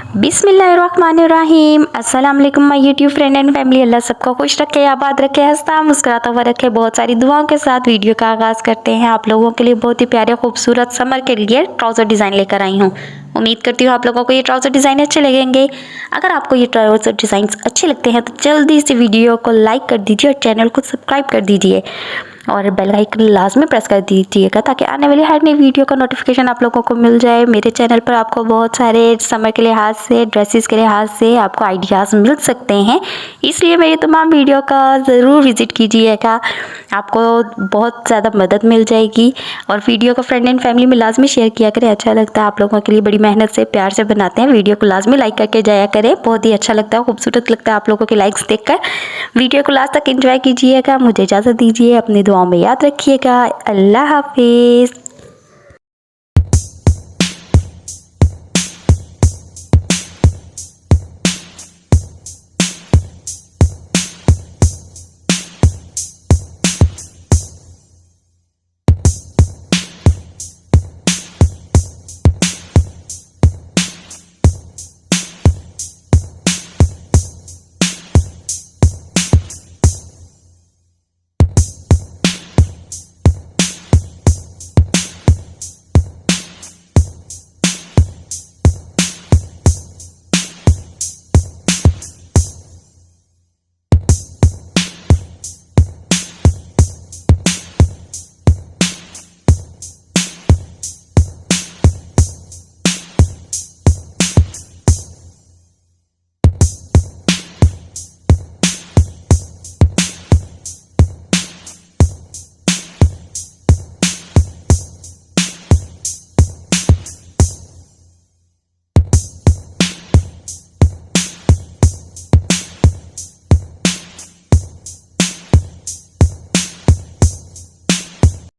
बिस्मिल्लाहिर्रहमानिर्रहीम। अस्सलाम वालेकुम my YouTube friend and family. अल्लाह सबको खुश रखे, आबाद रखे, हंसता मुस्कुराता हुआ रखे। बहुत सारी दुआओं के साथ वीडियो का आगाज़ करते हैं। आप लोगों के लिए बहुत ही प्यारे खूबसूरत समर के लिए ट्राउज़र डिज़ाइन लेकर आई हूँ। उम्मीद करती हूँ आप लोगों को ये ट्राउज़र डिज़ाइन अच्छे लगेंगे। अगर आपको ये ट्राउज़र डिज़ाइन अच्छे लगते हैं तो जल्दी से वीडियो को लाइक कर दीजिए और चैनल को सब्सक्राइब कर दीजिए और बेल आइकन लाजमी प्रेस कर दीजिएगा ताकि आने वाली हर नई वीडियो का नोटिफिकेशन आप लोगों को मिल जाए। मेरे चैनल पर आपको बहुत सारे समर के लिहाज से, ड्रेसेस के लिहाज से आपको आइडियाज़ मिल सकते हैं, इसलिए मेरी तमाम वीडियो का ज़रूर विज़िट कीजिएगा। आपको बहुत ज़्यादा मदद मिल जाएगी और वीडियो को फ्रेंड एंड फैमिली में लाजमी शेयर किया करें। अच्छा लगता है आप लोगों के लिए, बड़ी मेहनत से प्यार से बनाते हैं। वीडियो को लाजमी लाइक करके जाया करें, बहुत ही अच्छा लगता है, खूबसूरत लगता है आप लोगों के लाइक्स देखकर। वीडियो को लास्ट तक एंजॉय कीजिएगा। मुझे इजाज़त दीजिए, अपनी दुआओं में याद रखिएगा। अल्लाह हाफिज़।